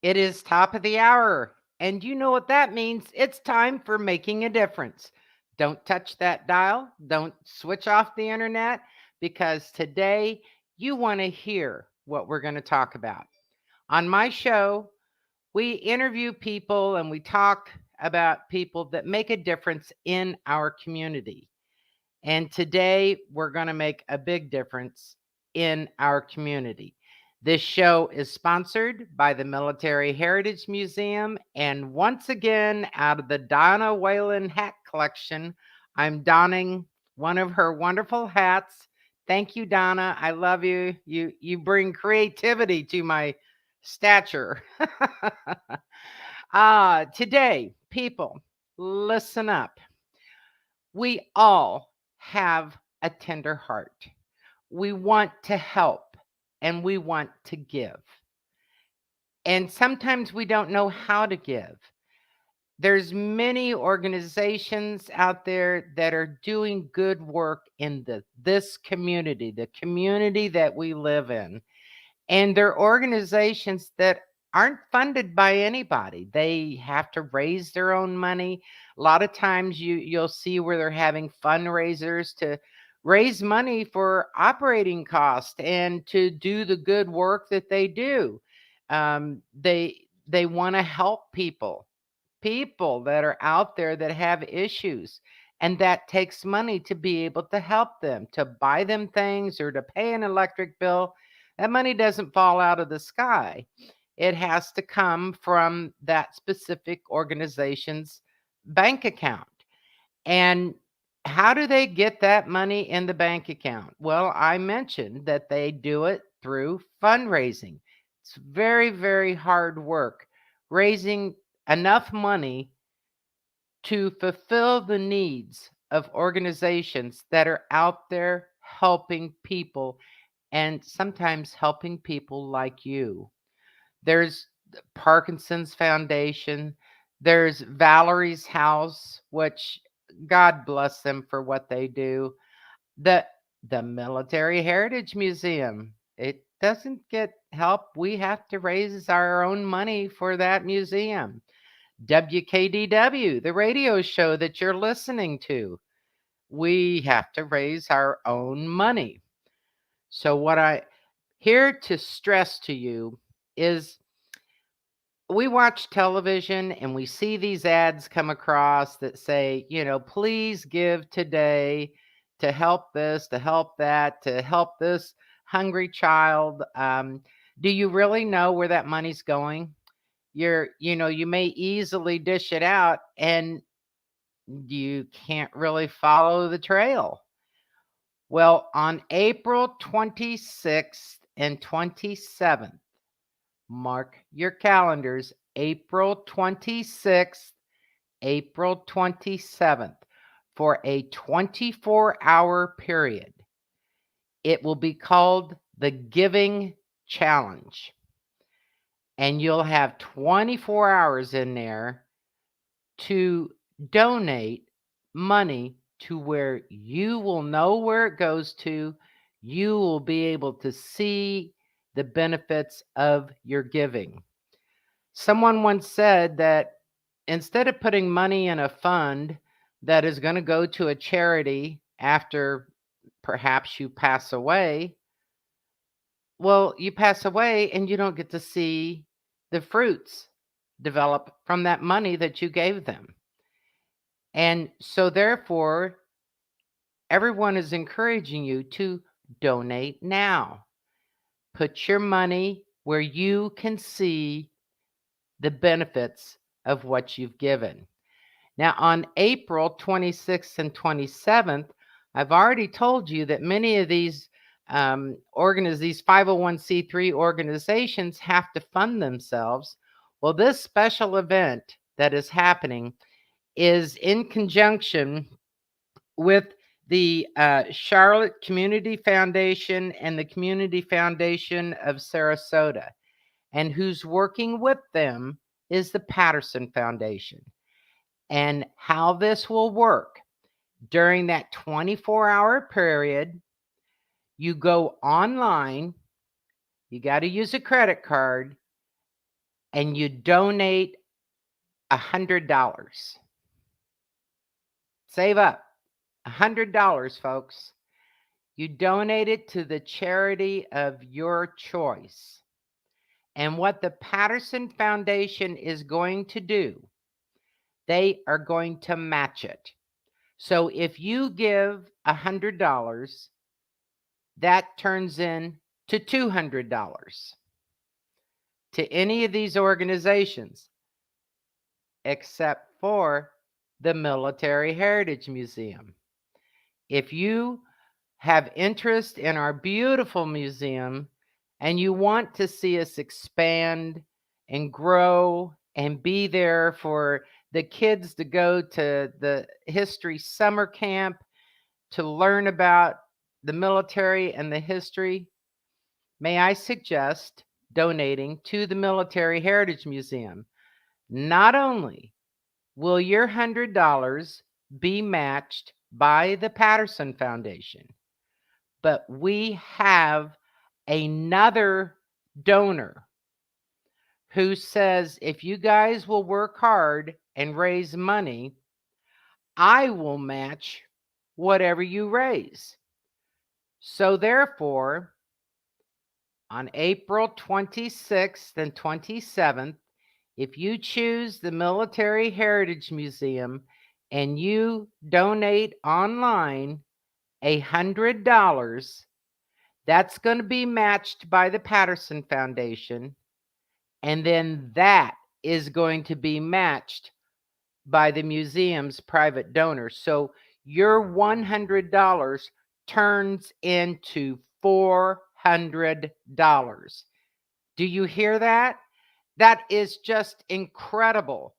It is top of the hour, and you know what that means. It's time for making a difference. Don't touch that dial. Don't switch off the internet because today you want to hear what we're going to talk about. On my show, we interview people and we talk about people that make a difference in our community. And today we're going to make a big difference in our community. This show is sponsored by the Military Heritage Museum. And once again, out of the Donna Whalen hat collection, I'm donning one of her wonderful hats. Thank you, Donna. I love you. You bring creativity to my stature. Today, people, listen up. We all have a tender heart. We want to help and we want to give. And sometimes we don't know how to give. There's many organizations out there that are doing good work in this community, the community that we live in. And they're organizations that aren't funded by anybody. They have to raise their own money. A lot of times you'll see where they're having fundraisers to raise money for operating costs and to do the good work that they do. They want to help people that are out there that have issues. And that takes money to be able to help them, to buy them things or to pay an electric bill. That money doesn't fall out of the sky. It has to come from that specific organization's bank account. And how do they get that money in the bank account? Well, I mentioned that they do it through fundraising. It's very, very hard work raising enough money to fulfill the needs of organizations that are out there helping people and sometimes helping people like you. There's the Parkinson's Foundation, there's Valerie's House, which God bless them for what they do. The the Military Heritage Museum, it doesn't get help. We have to raise our own money for that museum. WKDW, the radio show that you're listening to, we have to raise our own money. So, what I here to stress to you is we watch television and we see these ads come across that say, please give today to help this, to help that, to help this hungry child. Do you really know where that money's going? You may easily dish it out and you can't really follow the trail. Well, on April 26th and 27th, mark your calendars, April 26th, April 27th, for a 24-hour period. It will be called the Giving Challenge. And you'll have 24 hours in there to donate money to where you will know where it goes to. You will be able to see the benefits of your giving. Someone once said that instead of putting money in a fund that is going to go to a charity after perhaps you pass away, well, you pass away and you don't get to see the fruits develop from that money that you gave them. And so, therefore, everyone is encouraging you to donate now. Put your money where you can see the benefits of what you've given. Now, on April 26th and 27th, I've already told you that many of these these 501c3 organizations have to fund themselves. Well, this special event that is happening is in conjunction with the Charlotte Community Foundation and the Community Foundation of Sarasota. And who's working with them is the Patterson Foundation. And how this will work during that 24-hour period, you go online, you got to use a credit card, and you donate $100. Save up $100, folks. You donate it to the charity of your choice. And what the Patterson Foundation is going to do, they are going to match it. So if you give $100, that turns in to $200 to any of these organizations, except for the Military Heritage Museum. If you have interest in our beautiful museum and you want to see us expand and grow and be there for the kids to go to the history summer camp to learn about the military and the history, may I suggest donating to the Military Heritage Museum. Not only will your $100 be matched by the Patterson Foundation, but we have another donor who says, if you guys will work hard and raise money, I will match whatever you raise. So therefore, on April 26th and 27th, if you choose the Military Heritage Museum and you donate online $100, that's going to be matched by the Patterson Foundation, and then that is going to be matched by the museum's private donors. So your $100 turns into $400. Do you hear that? That is just incredible.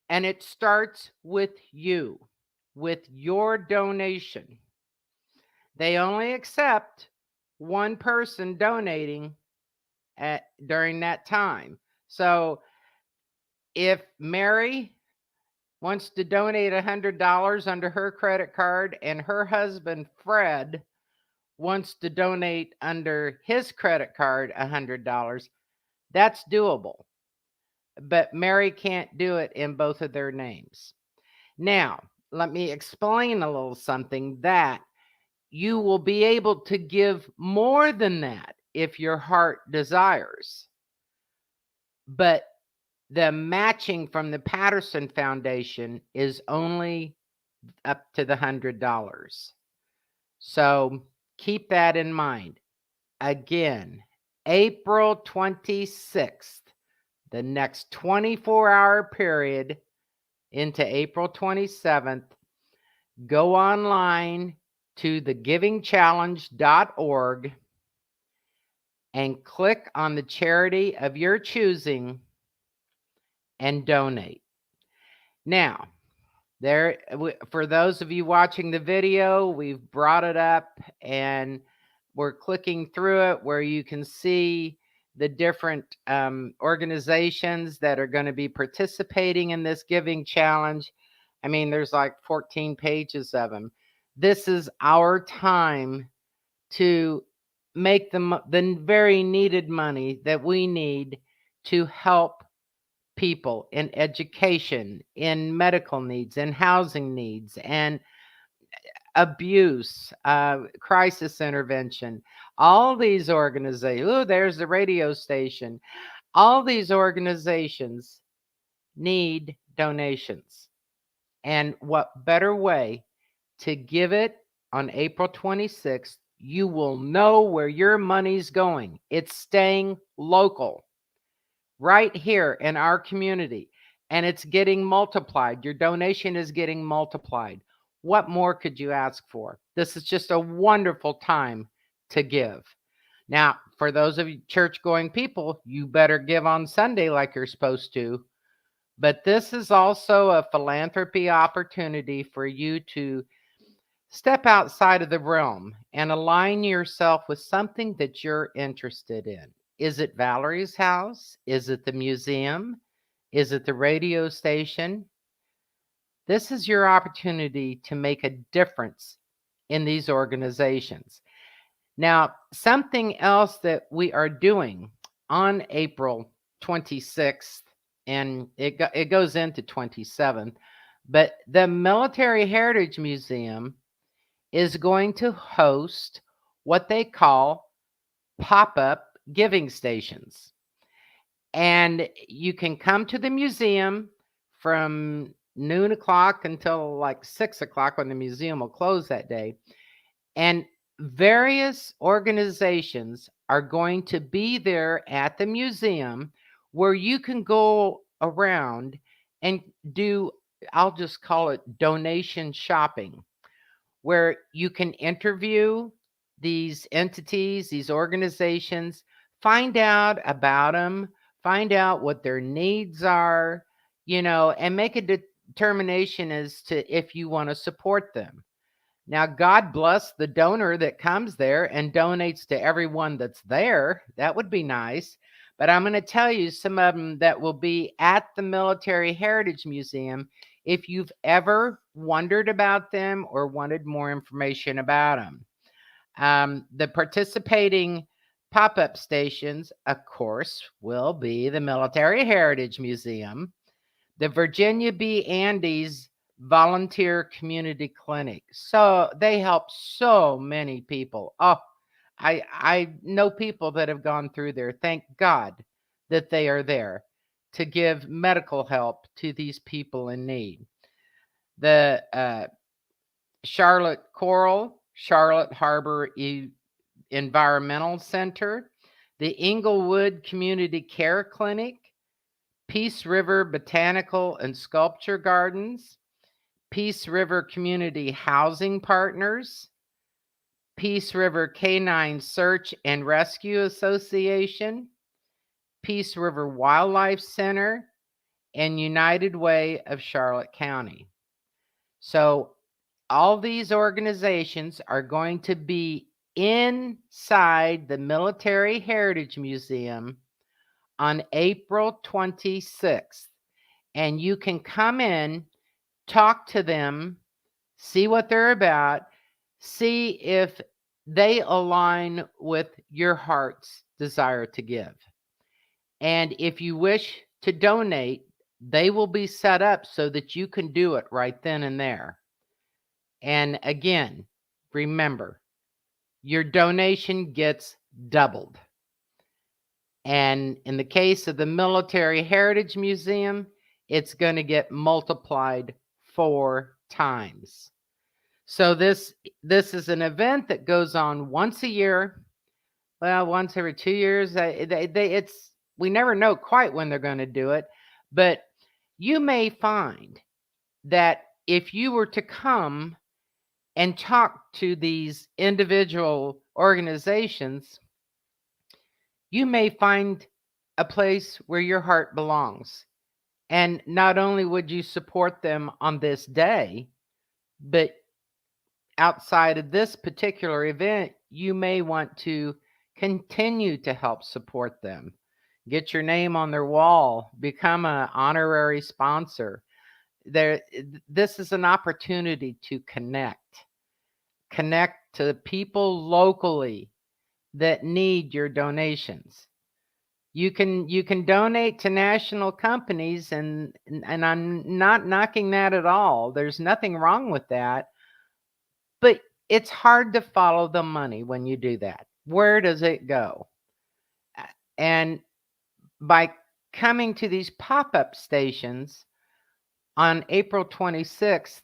And it starts with you, with your donation. They only accept one person donating during that time. So if Mary wants to donate $100 under her credit card and her husband Fred wants to donate under his credit card $100, that's doable. But Mary can't do it in both of their names. Now, let me explain a little something that you will be able to give more than that if your heart desires. But the matching from the Patterson Foundation is only up to the $100. So keep that in mind. Again, April 26th, the next 24-hour period into April 27th, go online to thegivingchallenge.org and click on the charity of your choosing and donate. Now, for those of you watching the video, we've brought it up and we're clicking through it where you can see the different organizations that are going to be participating in this giving challenge. I mean, there's like 14 pages of them. This is our time to make the very needed money that we need to help people in education, in medical needs, in housing needs, and abuse, crisis intervention. All these organizations, oh, there's the radio station. All these organizations need donations. And what better way to give it on April 26th? You will know where your money's going. It's staying local, right here in our community, and it's getting multiplied. Your donation is getting multiplied. What more could you ask for? This is just a wonderful time to give. Now, for those of you church-going people, you better give on Sunday like you're supposed to. But this is also a philanthropy opportunity for you to step outside of the realm and align yourself with something that you're interested in. Is it Valerie's house? Is it the museum? Is it the radio station? This is your opportunity to make a difference in these organizations. Now, something else that we are doing on April 26th, and it goes into 27th. But the Military Heritage Museum is going to host what they call pop-up giving stations. And you can come to the museum from noon o'clock until like 6 o'clock when the museum will close that day. And various organizations are going to be there at the museum where you can go around and do, I'll just call it donation shopping, where you can interview these entities, these organizations, find out about them, find out what their needs are, and make a determination as to if you want to support them. Now, God bless the donor that comes there and donates to everyone that's there. That would be nice. But I'm going to tell you some of them that will be at the Military Heritage Museum if you've ever wondered about them or wanted more information about them. The participating pop-up stations, of course, will be the Military Heritage Museum, the Virginia B. Andes Volunteer Community Clinic. So they help so many people. Oh, I know people that have gone through there. Thank God that they are there to give medical help to these people in need. The Charlotte Coral, Charlotte Harbor Environmental Center, the Inglewood Community Care Clinic, Peace River Botanical and Sculpture Gardens, Peace River Community Housing Partners, Peace River Canine Search and Rescue Association, Peace River Wildlife Center, and United Way of Charlotte County. So all these organizations are going to be inside the Military Heritage Museum on April 26th. And you can come in, talk to them, see what they're about, see if they align with your heart's desire to give. And if you wish to donate, they will be set up so that you can do it right then and there. And again, remember, your donation gets doubled. And in the case of the Military Heritage Museum, it's going to get multiplied 4 times. So this is an event that goes on once a year. Well, once every 2 years. We never know quite when they're going to do it, but you may find that if you were to come and talk to these individual organizations, you may find a place where your heart belongs. And not only would you support them on this day, but outside of this particular event, you may want to continue to help support them. Get your name on their wall, become an honorary sponsor. This is an opportunity to connect to people locally that need your donations. You can donate to national companies, and I'm not knocking that at all. There's nothing wrong with that. But it's hard to follow the money when you do that. Where does it go? And by coming to these pop-up stations on April 26th,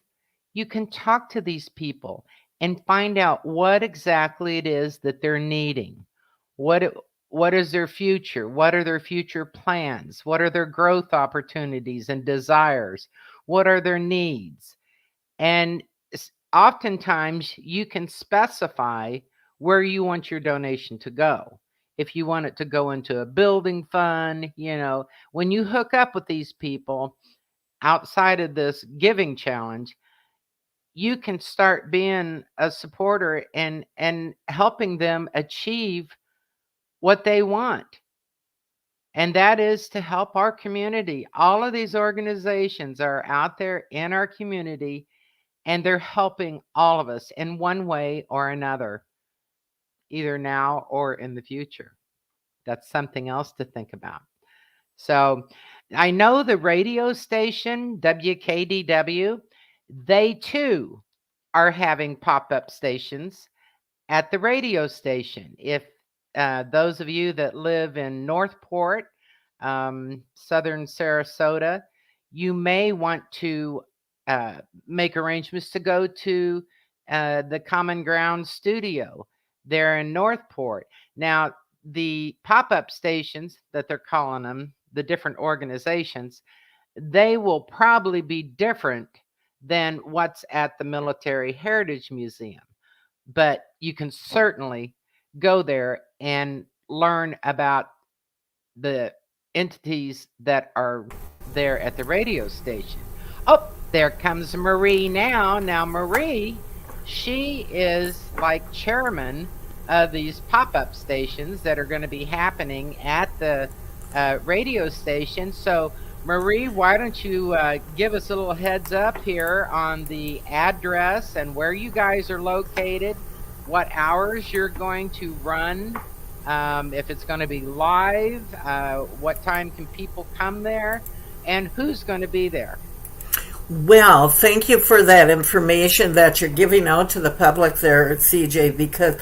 you can talk to these people and find out what exactly it is that they're needing. What is their future? What are their future plans? What are their growth opportunities and desires? What are their needs? And oftentimes you can specify where you want your donation to go. If you want it to go into a building fund, when you hook up with these people outside of this giving challenge, you can start being a supporter and helping them achieve what they want. And that is to help our community. All of these organizations are out there in our community, and they're helping all of us in one way or another, either now or in the future. That's something else to think about. So I know the radio station, WKDW, they too are having pop up stations at the radio station. If those of you that live in Northport, southern Sarasota, you may want to make arrangements to go to the Common Ground studio there in Northport. Now, the pop up stations that they're calling them, the different organizations, they will probably be different than what's at the Military Heritage Museum, but you can certainly go there and learn about the entities that are there at the radio station. Oh, there comes Marie now. Now, Marie, she is like chairman of these pop up stations that are going to be happening at the radio station. So, Marie, why don't you give us a little heads up here on the address and where you guys are located, what hours you're going to run, if it's going to be live, what time can people come there, and who's going to be there? Well, thank you for that information that you're giving out to the public there, CJ, because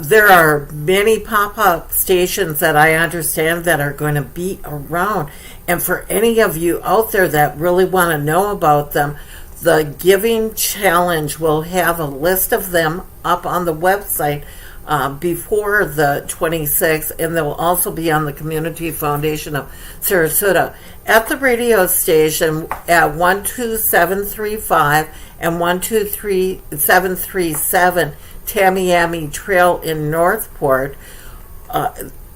there are many pop-up stations that I understand that are going to be around. And for any of you out there that really want to know about them, the Giving Challenge will have a list of them up on the website before the 26th, and they will also be on the Community Foundation of Sarasota. At the radio station at 12735 and 12737 Tamiami Trail in Northport,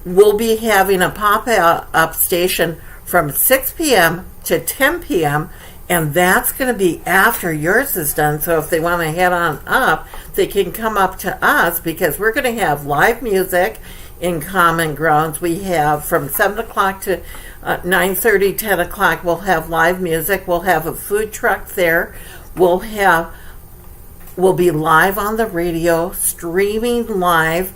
we'll be having a pop-up station from 6 p.m. to 10 p.m., and that's going to be after yours is done. So if they want to head on up, they can come up to us, because we're going to have live music in Common Grounds. We have from 7 o'clock to 9:30, 10 o'clock, we'll have live music. We'll have a food truck there. We'll be live on the radio, streaming live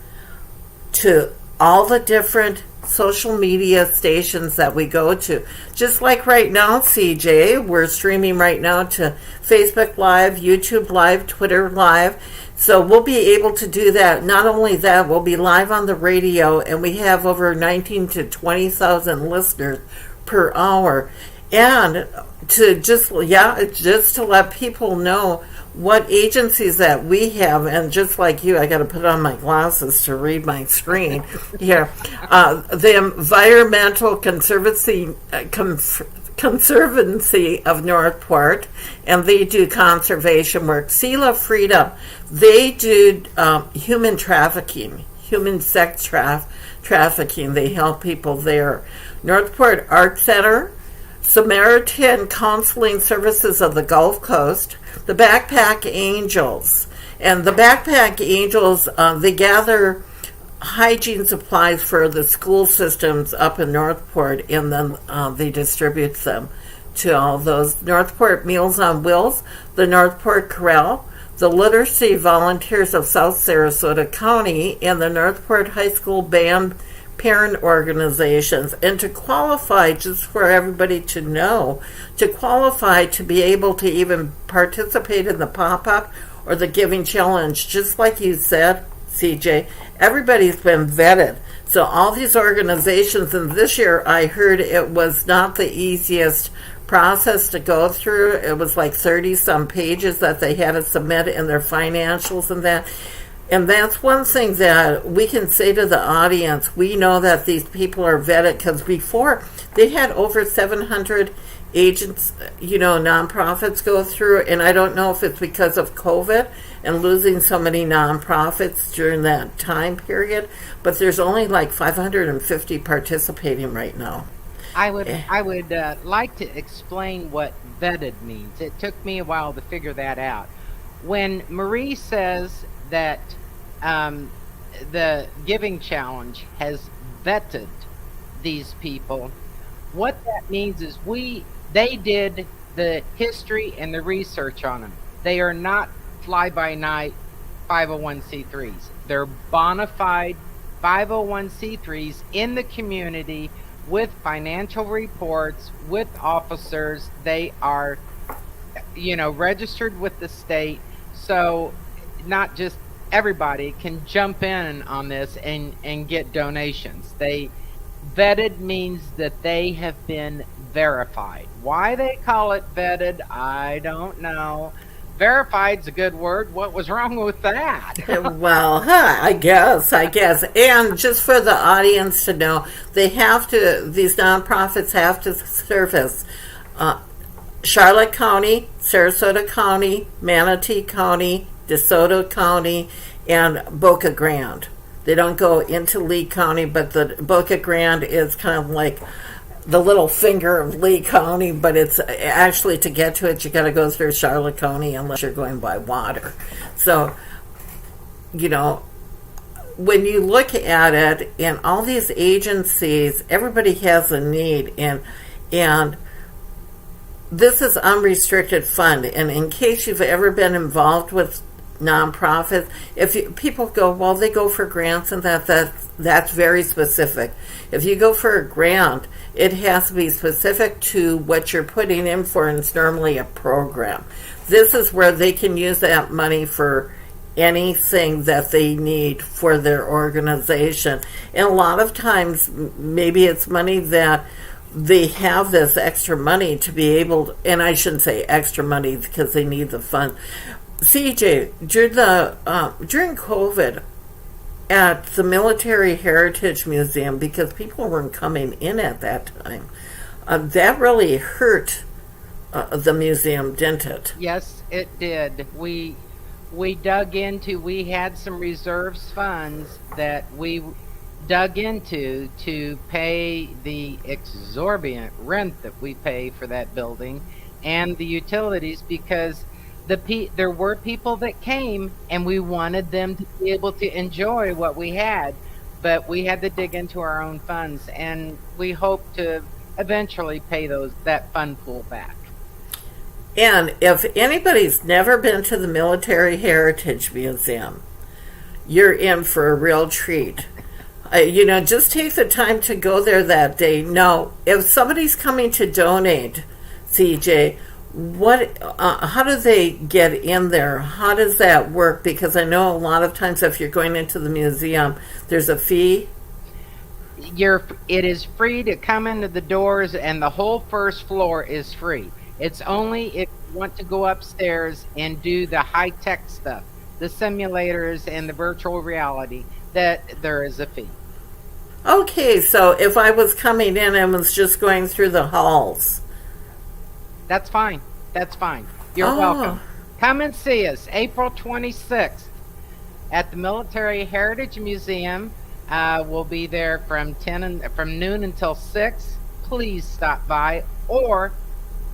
to all the different social media stations that we go to. Just like right now, CJ, we're streaming right now to Facebook Live, YouTube Live, Twitter Live. So we'll be able to do that. Not only that, we'll be live on the radio, and we have over 19 to 20,000 listeners per hour. And to just to let people know what agencies that we have, and just like you, I got to put on my glasses to read my screen here. The Environmental Conservancy of Northport, and they do conservation work. Sela Freedom, they do human trafficking, human sex trafficking. They help people there. Northport Art Center, Samaritan Counseling Services of the Gulf Coast, the Backpack Angels. And the Backpack Angels, they gather hygiene supplies for the school systems up in Northport, and then they distribute them to all those. Northport Meals on Wheels, the Northport Corral, the Literacy Volunteers of South Sarasota County, and the Northport High School Band parent organizations. And to qualify, just for everybody to know, to qualify to be able to even participate in the pop-up or the Giving Challenge, just like you said, CJ, everybody's been vetted. So all these organizations, and this year I heard it was not the easiest process to go through. It was like 30 some pages that they had to submit in their financials and that. And that's one thing that we can say to the audience. We know that these people are vetted, because before they had over 700 agents, nonprofits go through. And I don't know if it's because of COVID and losing so many nonprofits during that time period, but there's only like 550 participating right now. I would like to explain what vetted means. It took me a while to figure that out. When Marie says that the Giving Challenge has vetted these people, what that means is they did the history and the research on them. They are not fly-by-night 501c3s. They're bona fide 501c3s in the community with financial reports, with officers. They are, registered with the state. So not just everybody can jump in on this and get donations. They vetted means that they have been verified. Why they call it vetted, I don't know. Verified's a good word. What was wrong with that? Well, I guess. And just for the audience to know, these nonprofits have to service Charlotte County, Sarasota County, Manatee County, DeSoto County, and Boca Grande. They don't go into Lee County, but the Boca Grande is kind of like the little finger of Lee County, but it's actually, to get to it, you got to go through Charlotte County unless you're going by water. So, when you look at it, and all these agencies, everybody has a need, and this is unrestricted fund. And in case you've ever been involved with nonprofits, people go, well, they go for grants, and that's very specific. If you go for a grant, it has to be specific to what you're putting in for, and it's normally a program. This is where they can use that money for anything that they need for their organization. And a lot of times, maybe it's money that they have this extra money to be able to, and I shouldn't say extra money because they need the fund. CJ, during COVID, at the Military Heritage Museum, because people weren't coming in at that time, that really hurt the museum, didn't it? Yes, it did. We had some reserves funds that we dug into to pay the exorbitant rent that we pay for that building and the utilities, because there were people that came and we wanted them to be able to enjoy what we had, but we had to dig into our own funds, and we hope to eventually pay that fund pool back. And if anybody's never been to the Military Heritage Museum, you're in for a real treat. Just take the time to go there that day. Now, if somebody's coming to donate, CJ, how do they get in there? How does that work? Because I know a lot of times if you're going into the museum, there's a fee. It is free to come into the doors, and the whole first floor is free. It's only if you want to go upstairs and do the high-tech stuff, the simulators and the virtual reality, that there is a fee. Okay, so if I was coming in and was just going through the halls, that's fine. You're welcome. Come and see us April 26th at the Military Heritage Museum. We'll be there from noon until 6. Please stop by, or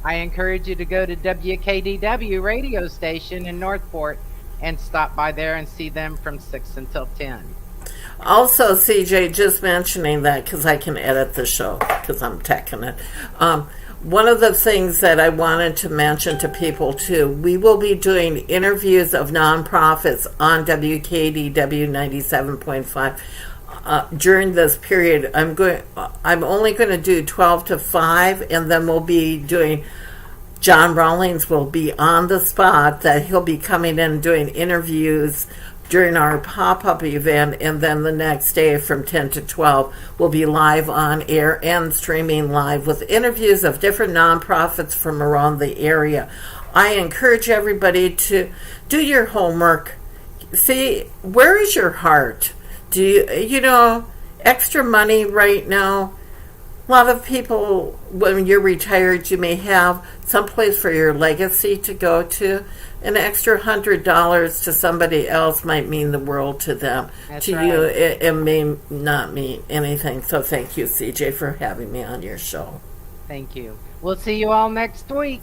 I encourage you to go to WKDW radio station in Northport and stop by there and see them from 6 until 10. Also, CJ, just mentioning that because I can edit the show because I'm teching it. One of the things that I wanted to mention to people too, we will be doing interviews of nonprofits on WKDW 97.5 during this period. I'm only going to do 12 to 5, and then we'll be doing. John Rawlings will be on the spot. That he'll be coming in and doing interviews during our pop-up event, and then the next day from 10 to 12 we'll be live on air and streaming live with interviews of different nonprofits from around the area. I encourage everybody to do your homework. See, where is your heart? Do you extra money right now? A lot of people, when you're retired, you may have someplace for your legacy to go to. An extra $100 to somebody else might mean the world to them. That's to right. you, it may not mean anything. So thank you, CJ, for having me on your show. Thank you. We'll see you all next week.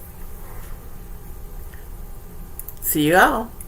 See you all.